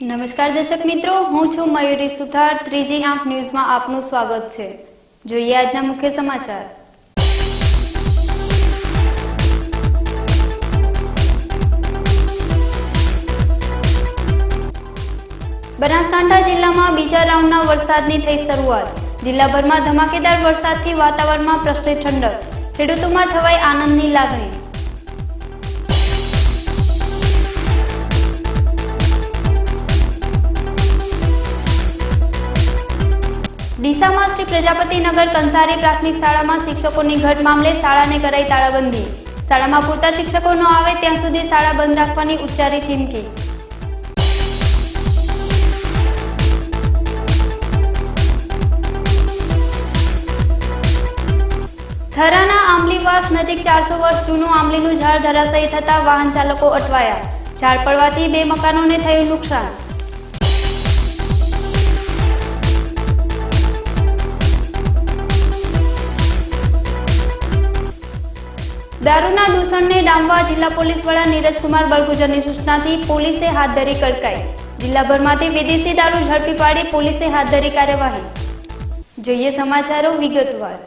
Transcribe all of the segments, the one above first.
નમસ્કાર દર્શક મિત્રો, હું છું મયુરી સુથાર। 3G આંખ ન્યૂઝમાં આપનું સ્વાગત છે। જોઈએ આજના મુખ્ય સમાચાર। બનાસકાંઠા જિલ્લામાં બીજા રાઉન્ડના વરસાદની થઈ શરૂઆત। જિલ્લાભરમાં ધમાકેદાર વરસાદથી વાતાવરણમાં પ્રસરી ઠંડક। ખેડૂતોમાં છવાઈ આનંદની લાગણી। ડીસામાં શ્રી પ્રજાપતિ નગર કંસારી પ્રાથમિક શાળામાં શિક્ષકોની ઘટ મામલે શાળાને કરાઈ તાળાબંધી। શાળામાં પૂરતા શિક્ષકો ન આવે ત્યાં સુધી શાળા બંધ રાખવાની ઉચ્ચારી ચીમકી। થરાના આંબલીવાસ નજીક 400 વર્ષ જૂનું આંબલીનું ઝાડ ધરાશાયી થતા વાહન ચાલકો અટવાયા। ઝાડ પડવાથી 2 મકાનોને થયું નુકસાન। દારૂના દૂષણને ડામવા જિલ્લા પોલીસ વડા નીરજકુમાર બળગુજરની સૂચનાથી પોલીસે હાથ ધરી કડકાઈ। જિલ્લાભરમાંથી વિદેશી દારૂ ઝડપી પાડી પોલીસે હાથ ધરી કાર્યવાહી। જોઈએ સમાચારો વિગતવાર।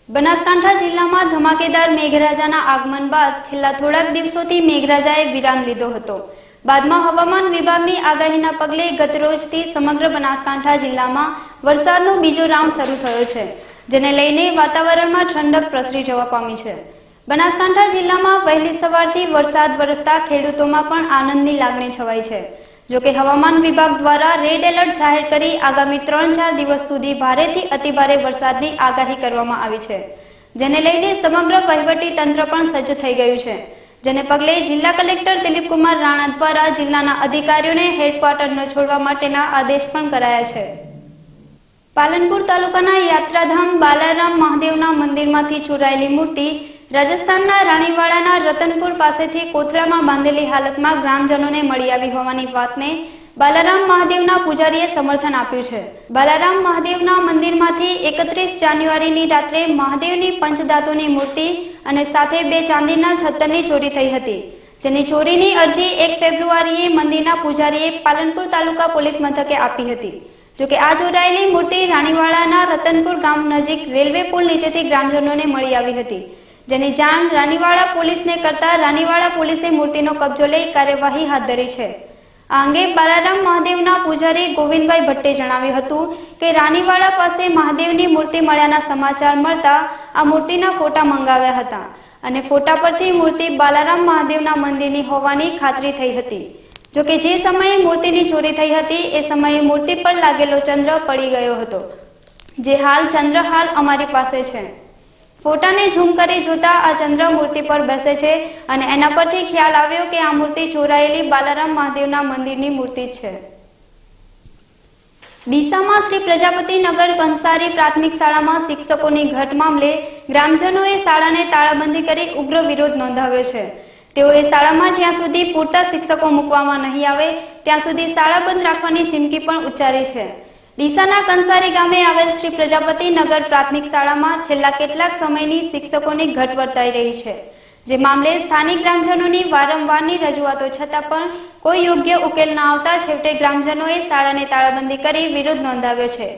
બનાસકાંઠા જિલ્લામાં ધમાકેદાર મેઘરાજાના આગમન બાદ છેલ્લા થોડાક દિવસોથી મેઘરાજાએ વિરામ લીધો હતો। બાદમાં હવામાન વિભાગની આગાહીના પગલે ગતરોજથી સમગ્ર બનાસકાંઠા જિલ્લામાં વરસાદનો બીજો રાઉન્ડ શરૂ થયો છે, જેને લઈને વાતાવરણમાં ઠંડક પ્રસરી જવા પામી છે। બનાસકાંઠા જિલ્લામાં વહેલી સવારથી વરસાદ વરસતા ખેડૂતોમાં પણ આનંદની લાગણી છવાઈ છે। જોકે હવામાન વિભાગ દ્વારા રેડ એલર્ટ જાહેર કરી આગામી 3-4 દિવસ સુધી ભારેથી અતિભારે વરસાદની આગાહી કરવામાં આવી છે, જેને લઈને સમગ્ર વહીવટી તંત્ર પણ સજ્જ થઈ ગયું છે। જેને પગલે જિલ્લા કલેક્ટર દિલીપકુમાર રાણા દ્વારા જિલ્લાના અધિકારીઓને હેડક્વાર્ટર ન છોડવા માટેના આદેશ પણ કરાયા છે। પાલનપુર તાલુકાના યાત્રાધામ બાલારામ મહાદેવના મંદિરમાંથી ચોરાયેલી મૂર્તિ રાજસ્થાનના રાણીવાડાના રતનપુર પાસેથી કોથળામાં બાંધેલી હાલતમાં ગ્રામજનોને મળી આવી હોવાની વાતને બાલારામ મહાદેવના પૂજારીએ સમર્થન આપ્યું છે। બાલારામ મહાદેવના મંદિરમાંથી 31 જાન્યુઆરીની રાત્રે મહાદેવની પંચધાતુની મૂર્તિ અને સાથે 2 ચાંદીના છત્તરની ચોરી થઈ હતી, જેની ચોરીની અરજી 1 ફેબ્રુઆરીએ મંદિરના પૂજારીએ પાલનપુર તાલુકા પોલીસ મથકે આપી હતી। જોકે આ ચોરાયેલી મૂર્તિ રાણીવાડાના રતનપુર ગામ નજીક રેલવે પુલ નીચેથી ગ્રામજનોને મળી આવી હતી, જેની જાણ રાણીવાડા પોલીસને કરતા રાણીવાડા પોલીસે મૂર્તિનો કબજો લઈ કાર્યવાહી હાથ ધરી છે। આ અંગે બાલારામ મહાદેવના પૂજારી ગોવિંદભાઈ ભટ્ટે જણાવ્યું હતું કે રાણીવાડા પાસે મહાદેવની મૂર્તિ મળ્યાના સમાચાર મળતા આ મૂર્તિના ફોટા મંગાવ્યા હતા અને ફોટા પરથી મૂર્તિ બાલારામ મહાદેવના મંદિરની હોવાની ખાતરી થઈ હતી। જોકે જે સમયે મૂર્તિની ચોરી થઈ હતી એ સમયે મૂર્તિ પર લાગેલો ચંદ્ર પડી ગયો હતો, જે ચંદ્ર હાલ અમારી પાસે છે। ફોટાને ઝૂમ કરી જોતા આ ચંદ્ર મૂર્તિ પર બેસે છે અને એના પરથી ખ્યાલ આવ્યો કે આ મૂર્તિ ચોરાયેલી બાલારામ મહાદેવના મંદિરની મૂર્તિ છે। ડીસામાં શ્રી પ્રજાપતિ નગર કંસારી પ્રાથમિક શાળામાં શિક્ષકોની ઘટ મામલે ગ્રામજનોએ શાળાને તાળાબંધી કરી ઉગ્ર વિરોધ નોંધાવ્યો છે। તેઓએ શાળામાં જ્યાં સુધી પૂરતા શિક્ષકો મૂકવામાં નહીં આવે ત્યાં સુધી શાળા બંધ રાખવાની ચીમકી પણ ઉચ્ચારી છે। ડીસાના કંસારી ગામે આવેલ શ્રી પ્રજાપતિ નગર પ્રાથમિક શાળામાં છેલ્લા કેટલાક સમયની શિક્ષકોની ઘટ વર્તાઈ રહી છે, જે મામલે સ્થાનિક ગ્રામજનોની વારંવારની રજૂઆતો છતાં પણ કોઈ યોગ્ય ઉકેલ ન આવતા છેવટે ગ્રામજનોએ શાળાને તાળાબંધી કરી વિરોધ નોંધાવ્યો છે।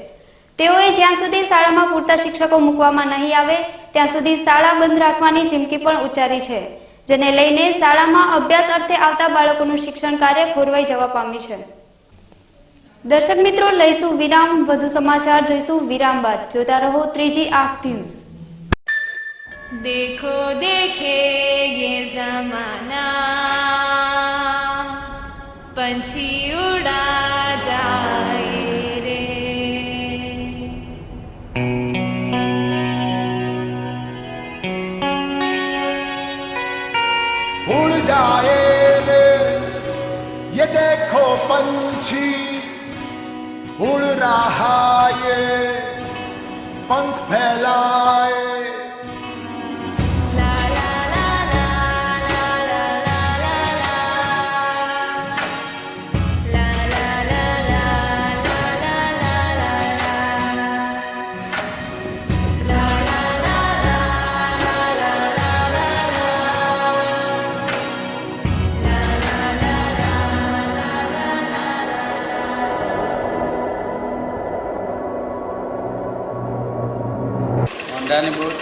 તેઓએ જ્યાં સુધી શાળામાં પૂરતા શિક્ષકો મૂકવામાં નહીં આવે ત્યાં સુધી શાળા બંધ રાખવાની ચીમકી પણ ઉચ્ચારી છે, જેને લઈને શાળામાં અભ્યાસ અર્થે આવતા બાળકોનું શિક્ષણ કાર્ય ખોરવાઈ જવા પામ્યું છે। દર્શક મિત્રો, લઈશું વિરામ। વધુ સમાચાર જોઈશું વિરામ બાદ। જોતા રહો 3G આંખ ન્યૂઝ। देखो देखे ये जमाना, पंछी उड़ा जाए रे। उड़ जाए रे ये देखो पंछी, उड़ रहा ये पंख फैलाए। ला ला ला ला ला ला ला ला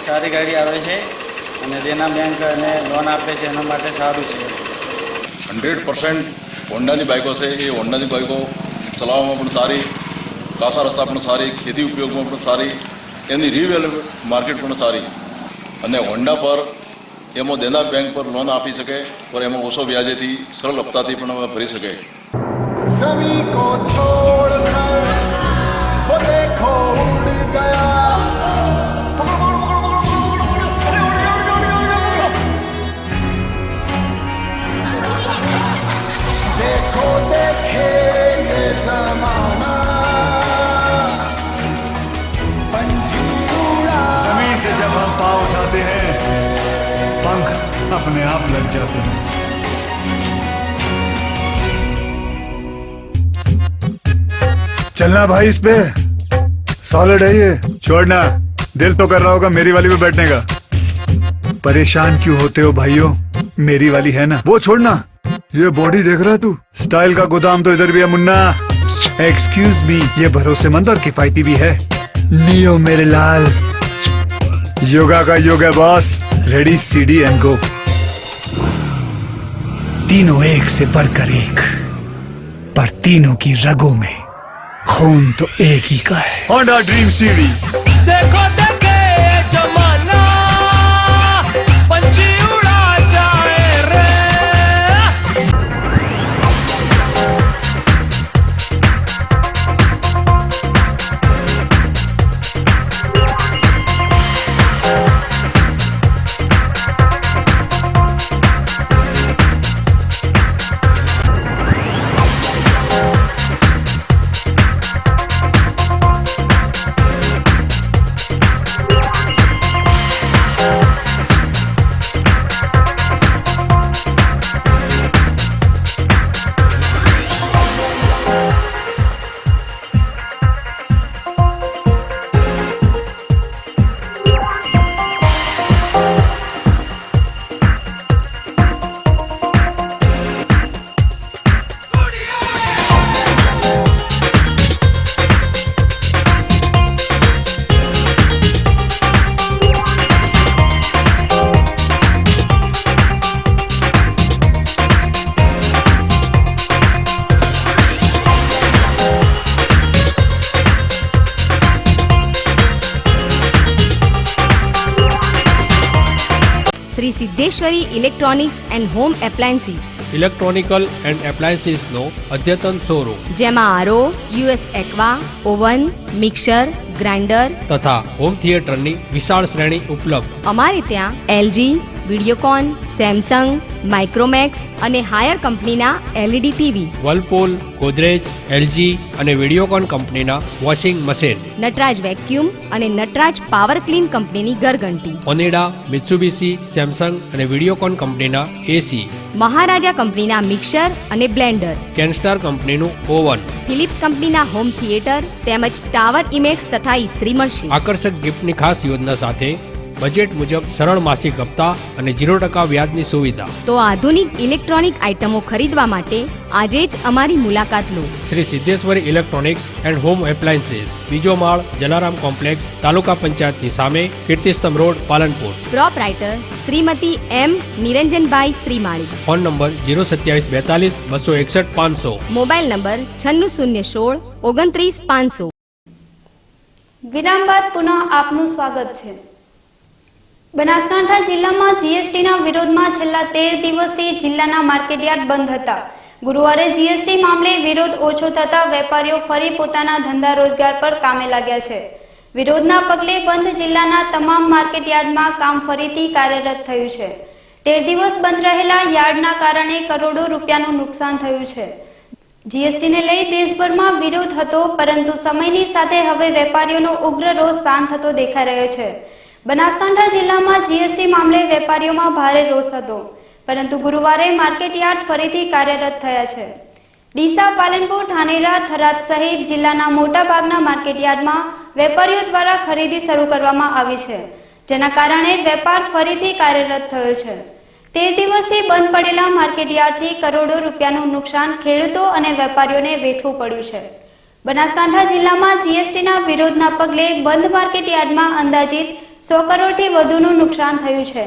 સારી ગાડી આવે છે અને દેના બેંક અને લોન આપે છે એના માટે સારું છે. 100% હોન્ડાની બાઇકો છે. એ હોન્ડાની બાઇકો ચલાવવામાં પણ સારી, કાસા રસ્તા પણ સારી, ખેતી ઉપયોગમાં પણ સારી, એની રિવેલ માર્કેટ પણ સારી. અને હોન્ડા પર એમાં દેના બેંક પર લોન આપી શકે, પર એમાં ઓછો વ્યાજેથી સરળ હપ્તાથી પણ ભરી શકે. सभी को छोड़ कर वो देखो उड़ गया. देखो देखे ये जमाना पंछी उड़ा. जमीन से जब हम पाँव उठाते हैं पंख अपने आप लग जाते हैं. चलना भाई इस पे, सॉलिड है ये. छोड़ना, दिल तो कर रहा होगा मेरी वाली पे बैठने का. परेशान क्यों होते हो भाइयों, मेरी वाली है ना, वो छोड़ना. ये बॉडी देख रहा है तू, स्टाइल का गोदाम तो इधर भी है मुन्ना. एक्सक्यूज मी, ये भरोसेमंद और किफायती भी है. नियो मेरे लाल, योगा का योग है boss. Ready CD and go. तीनों एक से बढ़कर एक, पर तीनों की रगों में खून तो एक ही का है. Honda dream series. देखो देखे जमाना पंछी उड़ा जाए रे. Shri Siddheshwari electronics and home appliances, electronical and એપ્લાયન્સીસનો અદ્યતન શોરૂમ, જેમાં RO, US aqua, oven, mixer, grinder તથા હોમ થિયેટરની વિશાળ શ્રેણી ઉપલબ્ધ. અમારે ત્યાં એલજી, વિડીયોકોન, સેમસંગ, માઇક્રોમેક્સ અને હાયર કંપનીના એલઈડી ટીવી, વર્લપૂલ, ગોદરેજ, એલજી અને વિડીયોકોન કંપનીના વોશિંગ મશીન, નટરાજ વેક્યુમ અને નટરાજ પાવર ક્લીન કંપનીની ઘરઘંટી, ઓનેડા, મિત્સુબિશી, સેમસંગ અને વિડીયોકોન કંપનીના એસી, મહારાજા કંપનીના મિક્સર અને બ્લેન્ડર, કેનસ્ટાર કંપનીનું ઓવન, ફિલિપ્સ કંપનીના હોમ થિયેટર તેમજ ટાવર ઇમેક્સ તથા ઇસ્ત્રી મળશે. આકર્ષક ગિફ્ટની ખાસ યોજના સાથે બજેટ મુજબ સરળ માસિક હપ્તા અને 0% વ્યાજની સુવિધા. તો આધુનિક ઇલેક્ટ્રોનિક આઇટમો ખરીદવા માટે આજે જ અમારી મુલાકાત લો. Shri Siddheshwari electronics and home appliances, બીજો માળ, જલારામ કોમ્પ્લેક્સ, તાલુકા પંચાયતની સામે, Kirtistambh road, Palanpur. Proprietor Shrimati M Niranjanbhai Shrimali. Phone number 02742 261 500. Mobile number 9616 29 500. વિરામ બાદ પુનઃ આપનું સ્વાગત છે. બનાસકાંઠા જિલ્લામાં જીએસટીના વિરોધમાં છેલ્લા 13 દિવસથી જિલ્લાના માર્કેટયાર્ડ બંધ હતા. ગુરુવારે જીએસટી મામલે વિરોધ ઓછો થતા વેપારીઓ ફરી પોતાના ધંધા રોજગાર પર કામે લાગ્યા છે. વિરોધના પગલે બંધ જિલ્લાના તમામ માર્કેટયાર્ડમાં કામ ફરીથી કાર્યરત થયું છે. 13 દિવસ બંધ રહેલા યાર્ડના કારણે કરોડો રૂપિયાનું નુકસાન થયું છે. જીએસટીને લઈ દેશભરમાં વિરોધ હતો, પરંતુ સમયની સાથે હવે વેપારીઓનો ઉગ્ર રોષ શાંત થતો દેખાઈ રહ્યો છે. બનાસકાંઠા જિલ્લામાં જીએસટી મામલે વેપારીઓમાં ભારે રોષ હતો, પરંતુ ગુરુવારે માર્કેટયાર્ડ ફરીથી કાર્યરત થયા છે. ડીસા, પાલનપુર, ધાનેરા, થરાદ સહિત જિલ્લાના મોટાભાગના માર્કેટયાર્ડમાં વેપારીઓ દ્વારા ખરીદી શરૂ કરવામાં આવી છે, જેના કારણે વેપાર ફરીથી કાર્યરત થયો છે. 13 દિવસથી બંધ પડેલા માર્કેટયાર્ડથી કરોડો રૂપિયાનું નુકસાન ખેડૂતો અને વેપારીઓને વેઠવું પડ્યું છે. બનાસકાંઠા જિલ્લામાં જીએસટીના વિરોધના પગલે બંધ માર્કેટયાર્ડમાં અંદાજિત 100 કરોડથી વધુનું નુકસાન થયું છે.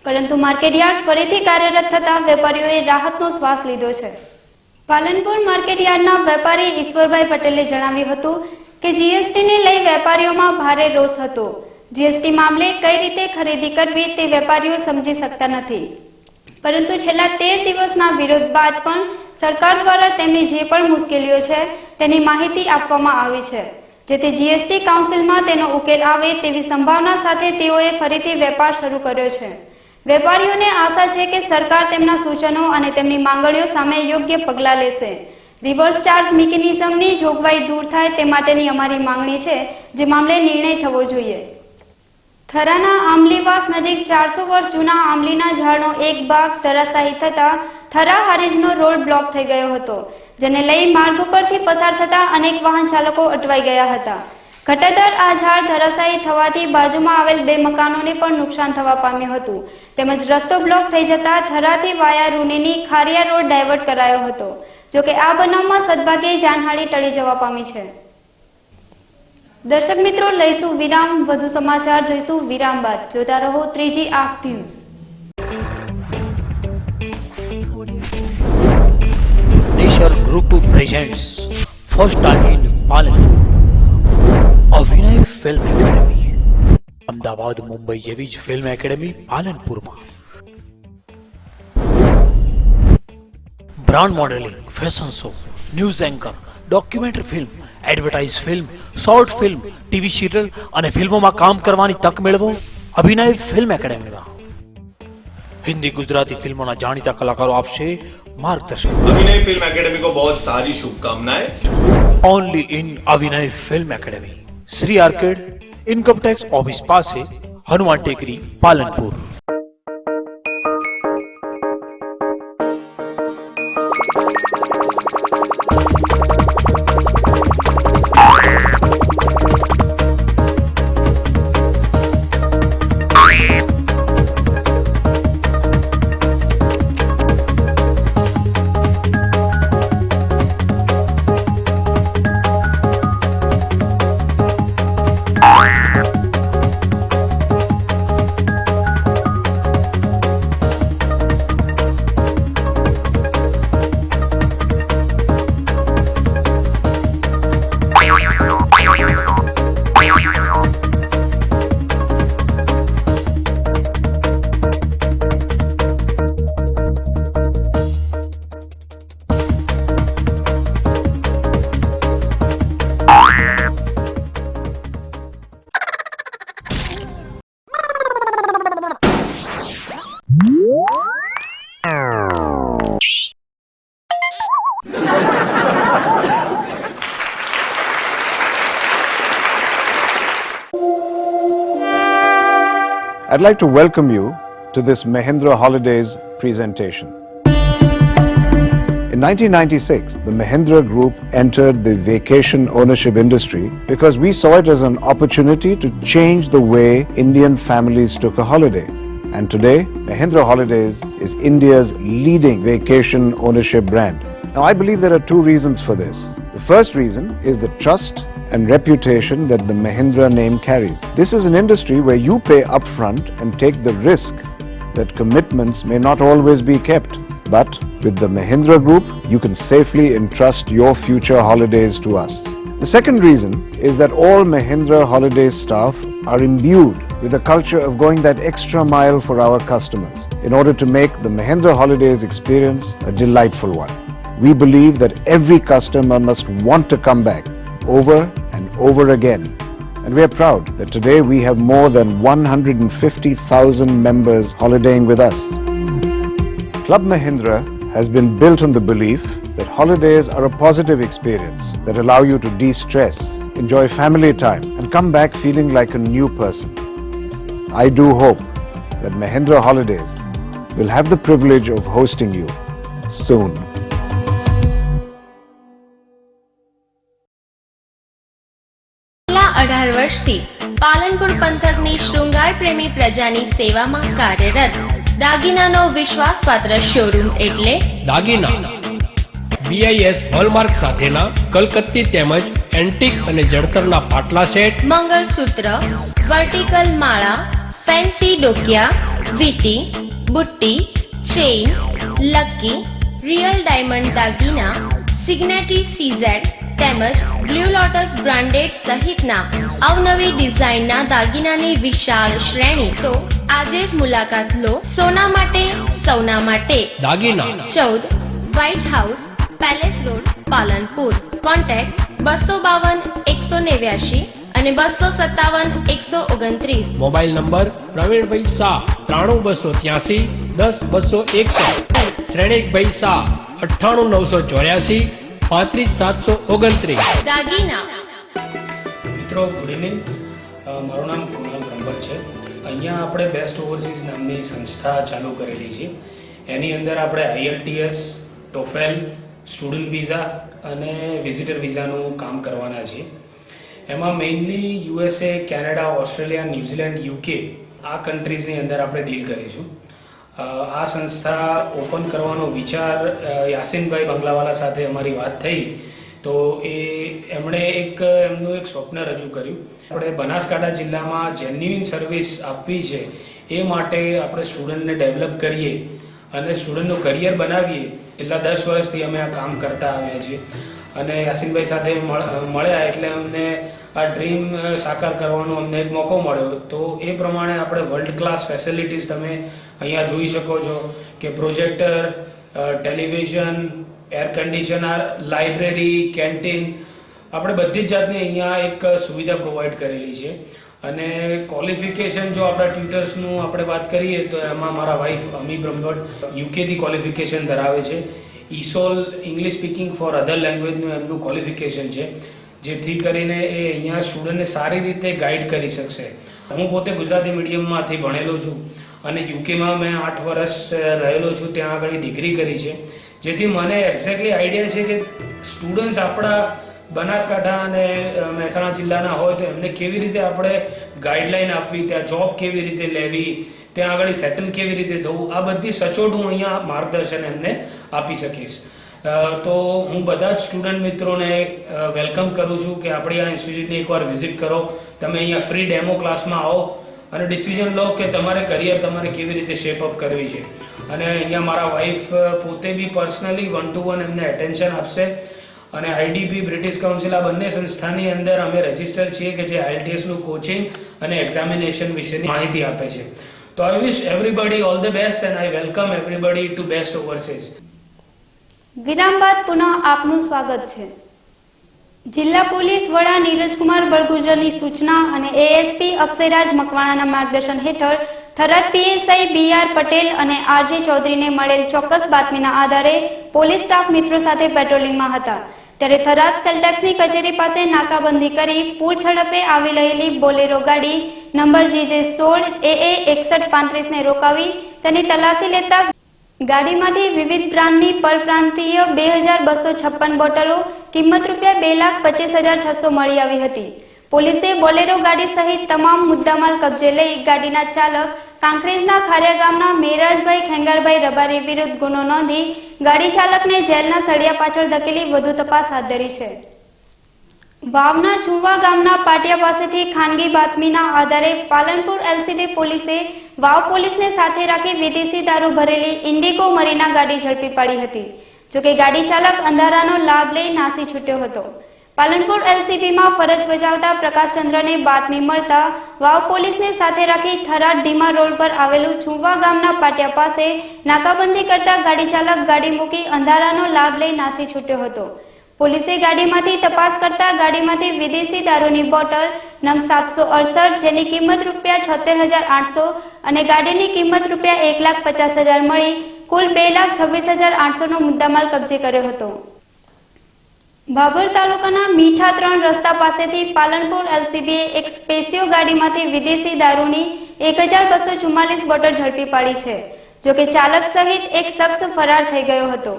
પરંતુ માર્કેટયાર્ડ ફરીથી કાર્યરત થતા વેપારીઓએ રાહતનો શ્વાસ લીધો છે. પાલનપુર માર્કેટયાર્ડના વેપારી ઈશ્વરભાઈ પટેલે જણાવ્યું હતું કે જીએસટીને લઈ વેપારીઓમાં ભારે રોષ હતો. જીએસટી મામલે કઈ રીતે ખરીદી કરવી તે વેપારીઓ સમજી શકતા નથી. પરંતુ છેલ્લા 13 દિવસના વિરોધ બાદ પણ સરકાર દ્વારા તેમની જે પણ મુશ્કેલીઓ છે તેની માહિતી આપવામાં આવી છે, જેથી જીએસટી કાઉન્સિલમાં તેનો ઉકેલ આવે તેવી સંભાવના સાથે તેઓએ ફરીથી વેપાર શરૂ કર્યો છે. વેપારીઓને આશા છે કે સરકાર તેમના સૂચનો અને તેમની માંગણીઓ સામે યોગ્ય પગલાં લેશે. રિવર્સ ચાર્જ મિકેનિઝમની જોગવાઈ દૂર થાય તે માટેની અમારી માંગણી છે, જે મામલે નિર્ણય થવો જોઈએ. થરાના આંબલીવાસ નજીક 400 વર્ષ જૂના આંબલીના ઝાડનો એક ભાગ ધરાશાયી થતા થરા હારીજનો રોડ બ્લોક થઈ ગયો હતો, જેને લઈ માર્ગ ઉપરથી પસાર થતા અનેક વાહન ચાલકો અટવાઈ ગયા હતા. ઘટાદાર આ ઝાડ ધરાશાયી થવાથી બાજુમાં આવેલ 2 મકાનોને પણ નુકસાન થવા પામ્યું હતું. તેમજ રસ્તો બ્લોક થઈ જતા થરાથી વાયા રૂનીની ખારિયા રોડ ડાયવર્ટ કરાયો હતો. જોકે આ બનાવમાં સદભાગ્યે જાનહાનિ ટળી જવા પામી છે. દર્શક મિત્રો, લઈશું વિરામ. વધુ સમાચાર જોઈશું વિરામ બાદ. જોતા રહો 3G 8 news. Nature Group presents first time in Palanpur Abhinay film academy. Ahmedabad, Mumbai જેવી જ ફિલ્મ એકેડમી પાલનપુરમાં. Brand modelling, fashion show, news anchor, documentary film, advertise film, short film, TV serial અને ફિલ્મોમાં કામ કરવાની તક મેળવો અભિનય ફિલ્મ એકેડમીમાં. हिंदी गुजराती फिल्मों जाણીતા कलाकारों आपसे मार्गदर्शन. अभिनय फिल्म एकेडमी को बहुत सारी शुभकामनाएं. Only in Abhinay film academy, Shri arcade, income tax office पास है, हनुमान टेकरी, Palanpur. I'd like to welcome you to this Mahindra Holidays presentation. In 1996, the Mahindra Group entered the vacation ownership industry because we saw it as an opportunity to change the way Indian families took a holiday. And today, Mahindra Holidays is India's leading vacation ownership brand. Now, I believe there are two reasons for this. The first reason is the trust and reputation that the Mahindra name carries. This is an industry where you pay upfront and take the risk that commitments may not always be kept. But with the Mahindra Group, you can safely entrust your future holidays to us. The second reason is that all Mahindra Holidays staff are imbued with a culture of going that extra mile for our customers in order to make the Mahindra Holidays experience a delightful one. We believe that every customer must want to come back over and over again. And we are proud that today we have more than 150,000 members holidaying with us. Club Mahindra has been built on the belief that holidays are a positive experience that allow you to de-stress, enjoy family time and come back feeling like a new person. I do hope that Mahindra Holidays will have the privilege of hosting you soon. છેલ્લા 18 વર્ષથી પાલનપુર પંથકની શૃંગાર પ્રેમી પ્રજાની સેવામાં કાર્યરત દાગીનાનો વિશ્વાસપાત્ર showroom એટલે દાગીના BIS hallmark સાથેના કલકત્તી તેમજ એન્ટિક અને જડતરના પાટલા સેટ, મંગળસૂત્ર, વર્ટિકલ માળા, ફેન્સી ડોકિયા, વીટી, બુટ્ટી, ચેઇન, લકી, રિયલ ડાયમંડ દાગીના, સિગ્નેટી સીઝેડ તેમજ બ્લુ લોટસ બ્રાન્ડેડ સહિતના અવનવી ડિઝાઇનના દાગીનાની વિશાળ શ્રેણી. તો આજે જ મુલાકાત લો. સોના માટે સૌના માટે દાગીના 14 white house, palace road, Palanpur. Contact 252 189 અને 257 129. મોબાઈલ નંબર પ્રવીણભાઈ શાહ 93283 10261, શ્રેણિકભાઈ શાહ 98984 35729. દાગીના. મિત્રો ગુડ ઇવનિંગ, મારું નામ કુણાલ બ્રહ્મભટ્ટ છે. અહીંયા આપણે બેસ્ટ ઓવરસીઝ નામની સંસ્થા ચાલુ કરેલી છે. એની અંદર આપણે IELTS, ટોફેલ, સ્ટુડન્ટ વિઝા અને વિઝિટર વિઝાનું કામ કરવાના છીએ. એમાં mainly USA, Canada, Australia, New Zealand, UK આ કન્ટ્રીઝની અંદર આપણે ડીલ કરીશું. આ સંસ્થા ઓપન કરવાનો વિચાર યાસીનભાઈ બંગલાવાલા સાથે અમારી વાત થઈ તો એમણે એમનું એક સ્વપ્ન રજૂ કર્યું. આપણે બનાસકાંઠા જિલ્લામાં જેન્યુઇન સર્વિસ આપવી છે એ માટે આપણે સ્ટુડન્ટને ડેવલપ કરીએ અને સ્ટુડન્ટનું કરિયર બનાવીએ. છેલ્લા 10 વર્ષથી અમે આ કામ કરતા આવ્યા છીએ અને યાસીનભાઈ સાથે મળ્યા એટલે અમને આ ડ્રીમ સાકાર કરવાનો અમને એક મોકો મળ્યો. તો એ પ્રમાણે આપણે વર્લ્ડ ક્લાસ ફેસિલિટીઝ તમે અહીંયા જોઈ શકો છો કે projector, television, air conditioner, library, canteen, આપણે બધી જ જાતની અહીંયા એક સુવિધા પ્રોવાઈડ કરેલી છે. અને ક્વોલિફિકેશન જો આપણા ટ્યુટર્સનું આપણે વાત કરીએ તો એમાં મારા વાઈફ અમી બ્રહ્મભટ્ટ યુકેથી ક્વોલિફિકેશન ધરાવે છે. ઇસોલ ઇંગ્લિશ સ્પીકિંગ ફોર અધર લેંગ્વેજનું એમનું ક્વોલિફિકેશન છે, જેથી કરીને એ અહીંયા સ્ટુડન્ટને સારી રીતે ગાઈડ કરી શકશે. હું પોતે ગુજરાતી મીડિયમમાંથી ભણેલો છું અને યુકેમાં મેં 8 વર્ષ રહેલો છું, ત્યાં આગળ ડિગ્રી કરી છે. જેથી મને એક્ઝેક્ટલી આઈડિયા છે કે સ્ટુડન્ટ્સ આપણા બનાસકાંઠા અને મહેસાણા જિલ્લાના હોય તો એમને કેવી રીતે આપણે ગાઈડલાઈન આપવી, ત્યાં જોબ કેવી રીતે લેવી, ત્યાં આગળ સેટલ કેવી રીતે થવું, આ બધી સચોટ હું અહીંયા માર્ગદર્શન એમને આપી શકીશ. તો હું બધા જ સ્ટુડન્ટ મિત્રોને વેલકમ કરું છું કે આપણી આ ઇન્સ્ટિટ્યૂટને એકવાર વિઝિટ કરો. તમે અહીંયા ફ્રી ડેમો ક્લાસમાં આવો અને ડિસિઝન લો કે તમારે કરિયર તમારે કેવી રીતે શેપઅપ કરવી છે. અને અહીંયા મારા વાઈફ પોતે બી પર્સનલી 1-to-1 એમને અટેન્શન આપશે. અને IDP બ્રિટિશ કાઉન્સિલ આ બંને સંસ્થાની અંદર અમે રજિસ્ટર છીએ કે જે IELTSનું કોચિંગ અને એક્ઝામિનેશન વિશેની માહિતી આપે છે. તો I wish everybody all the best and I welcome everybody to best overseas. વિરામ બાદ પુનઃ આપનું સ્વાગત છે. જિલ્લા પોલીસ વડા નીરજકુમાર બળગુજરની સૂચના અને ASP અક્ષયરાજ મકવાણાના માર્ગદર્શન હેઠળ થરાદ PSI BR પટેલ અને RJ ચૌધરીને મળેલ ચોક્કસ બાતમીના આધારે પોલીસ સ્ટાફ મિત્રો સાથે પેટ્રોલિંગમાં હતા. ત્યારે થરાદ સેલટેક્સની કચેરી પાસે નાકાબંધી કરી પુલ ઝડપે આવી રહેલી બોલેરો ગાડી નંબર GJ16 AA 6135ને રોકાવી તેની તલાશી લેતા ગાડીમાંથી વિવિધ બ્રાન્ડની પરપ્રાંતીય 2256 બોટલો કિંમત ₹2,25,600 મળી આવી હતી. પોલીસે બોલેરો ગાડી સહિત તમામ મુદ્દામાલ કબજે લઈ ગાડીના ચાલક કાંકરેજના ખારિયા ગામના મેરાજભાઈ ખેંગારભાઈ રબારી વિરુદ્ધ ગુનો નોંધી ગાડી ચાલકને જેલના સળિયા પાછળ ધકેલી વધુ તપાસ હાથ ધરી છે. વાવના છુવા ગામના પાટિયા પાસેથી ખાનગી બાતમીના આધારે પાલનપુર LCB પોલીસે વાવ પોલીસને સાથે રાખી વિદેશી દારૂ ભરેલી ઇન્ડિગો મરીના ગાડી ઝડપી પાડી હતી. જોકે ગાડી ચાલક અંધારાનો લાભ લઈ નાસી છૂટ્યો હતો. પાલનપુર LCBમાં ફરજ બજાવતા પ્રકાશચંદ્રને બાતમી મળતા વાવ પોલીસને સાથે રાખી થરાદ ડીમા રોડ પર આવેલું છુવા ગામના પાટિયા પાસે નાકાબંધી કરતા ગાડી ચાલક ગાડી મૂકી અંધારાનો લાભ લઈ નાસી છૂટ્યો હતો. પોલીસે ગાડીમાંથી તપાસ કરતા ગાડીમાંથી વિદેશી દારૂની બોટલ નંગ 768 જેની કિંમત ₹76,800 અને ગાડીની કિંમત ₹1,50,000 મળી કુલ ₹2,26,800નો મુદ્દામાલ કબજે કર્યો હતો. ભાભર તાલુકાના મીઠા 3 રસ્તા પાસેથી પાલનપુર LCBએ એક સ્પેશિયો ગાડીમાંથી વિદેશી દારૂની 1,244 બોટલ ઝડપી પાડી છે. જોકે ચાલક સહિત એક શખ્સ ફરાર થઈ ગયો હતો.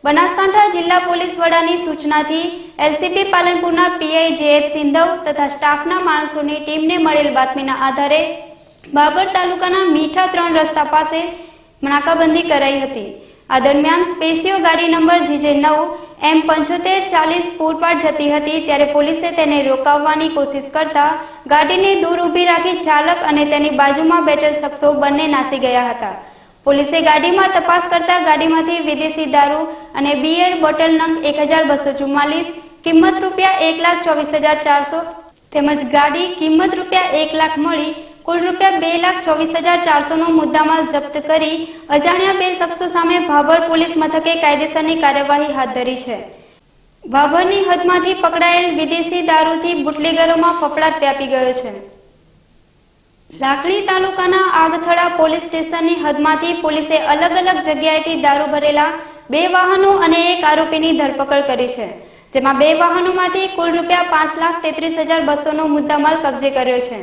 બનાસકાંઠા જિલ્લા પોલીસ વડાની સૂચનાથી LCB પાલનપુરના PI JH સિંધવ તથા સ્ટાફના માણસોની ટીમને મળેલ બાતમીના આધારે ભાભર તાલુકાના મીઠા 3 રસ્તા પાસે નાકાબંધી કરાઈ હતી. આ દરમિયાન સ્પેશિયો ગાડી નંબર GJ9M7540 પૂરપાટ જતી હતી ત્યારે પોલીસે તેને રોકાવવાની કોશિશ કરતા ગાડીને દૂર ઊભી રાખી ચાલક અને તેની બાજુમાં બેઠેલ શખ્સો બંને નાસી ગયા હતા. પોલીસે ગાડીમાં તપાસ કરતા ગાડીમાંથી વિદેશી દારૂ અને બિયર બોટલ નંગ 1244, કિંમત ₹1,24,400 તેમજ ગાડી કિંમત ₹1,00,000 મળી કુલ ₹2,24,400 નો મુદ્દામાલ જપ્ત કરી અજાણ્યા બે શખ્સો સામે ભાભર પોલીસ મથકે કાયદેસરની કાર્યવાહી હાથ ધરી છે. ભાભરની હદમાંથી પકડાયેલ વિદેશી દારૂથી બુટલેગરોમાં ફફડાટ વ્યાપી ગયો છે. લાખણી તાલુકાના આગથળા પોલીસ સ્ટેશનની હદમાંથી પોલીસે અલગ અલગ જગ્યાએથી દારૂ ભરેલા 2 વાહનો અને 1 આરોપીની ધરપકડ કરી છે, જેમાં 2 વાહનોમાંથી કુલ ₹5,33,200 નો મુદ્દામાલ કબજે કર્યો છે.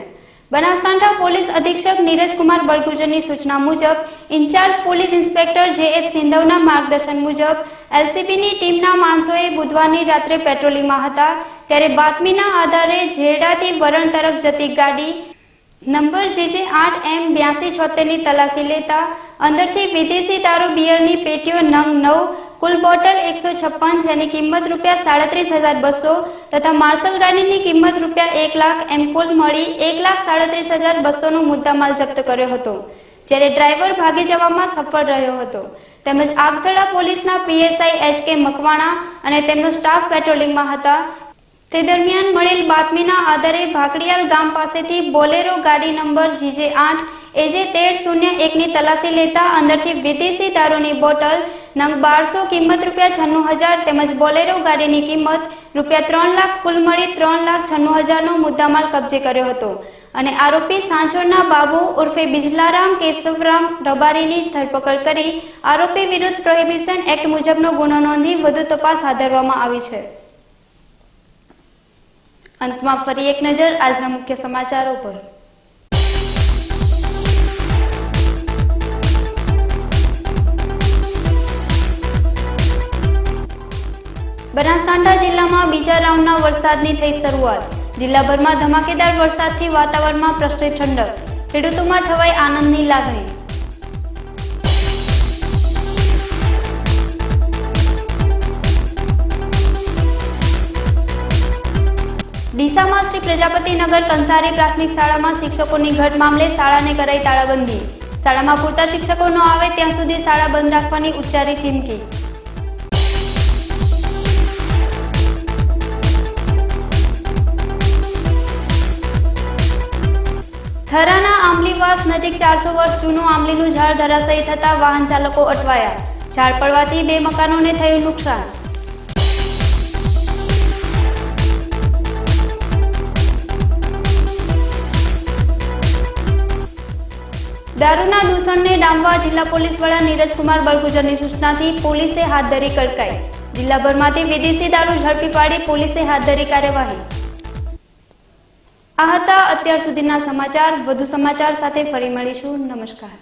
બનાસકાંઠા પોલીસ અધિક્ષક નીરજકુમાર બળગુજરની સૂચના મુજબ ઇન્ચાર્જ પોલીસ ઇન્સ્પેક્ટર JH સિંધવના માર્ગદર્શન મુજબ LCBની ટીમના માણસોએ બુધવારની રાત્રે પેટ્રોલિંગમાં હતા ત્યારે બાતમીના આધારે ઝેરડાથી વરણ તરફ જતી ગાડી નંબર JJ8M8276ની તલાશી લેતા અંદરથી વિદેશી દારૂ બિયરની પેટીઓ નંગ 9, કુલ બોટલ 156 જેની કિંમત ₹37,200 તથા માર્શલ ગાડીની કિંમત ₹1,00,000 એમ કુલ મળી ₹1,37,200 નો મુદ્દામાલ જપ્ત કર્યો હતો, જ્યારે ડ્રાઈવર ભાગી જવામાં સફળ રહ્યો હતો. તેમજ આગથળા પોલીસના PSI HK મકવાણા અને તેમનો સ્ટાફ પેટ્રોલિંગમાં હતા. તે દરમિયાન મળેલ બાતમીના આધારે ભાકડીયાલ ગામ પાસેથી બોલેરો ગાડી નંબર GJ8AJ1301ની તલાશી લેતા અંદરથી વિદેશી દારૂની બોટલ નંગ 1200 કિંમત ₹96,000 તેમજ બોલેરો ગાડીની કિંમત ₹3,00,000 કુલ મળી ₹3,96,000 નો મુદ્દામાલ કબજે કર્યો હતો અને આરોપી સાંચોરના બાબુ ઉર્ફે બિજલારામ કેશવરામ રબારીની ધરપકડ કરી આરોપી વિરુદ્ધ પ્રોહિબિશન એક્ટ મુજબનો ગુનો નોંધી વધુ તપાસ હાથ ધરવામાં આવી છે. અંતમાં ફરી એક નજર આજના મુખ્ય સમાચારો પર. બનાસકાંઠા જિલ્લામાં બીજા રાઉન્ડના વરસાદની થઈ શરૂઆત. જિલ્લાભરમાં ધમાકેદાર વરસાદથી વાતાવરણમાં પ્રસરી ઠંડક. ખેડૂતોમાં છવાઈ આનંદની લાગણી. ડીસામાં શ્રી પ્રજાપતિનગર કંસારી પ્રાથમિક શાળામાં શિક્ષકોની ઘટ મામલે શાળાને કરાઈ તાળાબંધી. શાળામાં પૂરતા શિક્ષકો ન આવે ત્યાં સુધી શાળા બંધ રાખવાની ઉચ્ચારી ચીમકી. થરાના આંબલીવાસ નજીક 400 વર્ષ જૂનું આંબલીનું ઝાડ ધરાશયી થતા વાહન ચાલકો અટવાયા. ઝાડ પડવાથી 2 મકાનોને થયું નુકસાન. દારૂના દૂષણને ડામવા જિલ્લા પોલીસ વડા નીરજકુમાર બળગુજરની સૂચનાથી પોલીસે હાથ ધરી કડકાઈ. જિલ્લાભરમાંથી વિદેશી દારૂ ઝડપી પાડી પોલીસે હાથ ધરી કાર્યવાહી. આ હતા અત્યાર સુધીના સમાચાર. વધુ સમાચાર સાથે ફરી મળીશું. નમસ્કાર.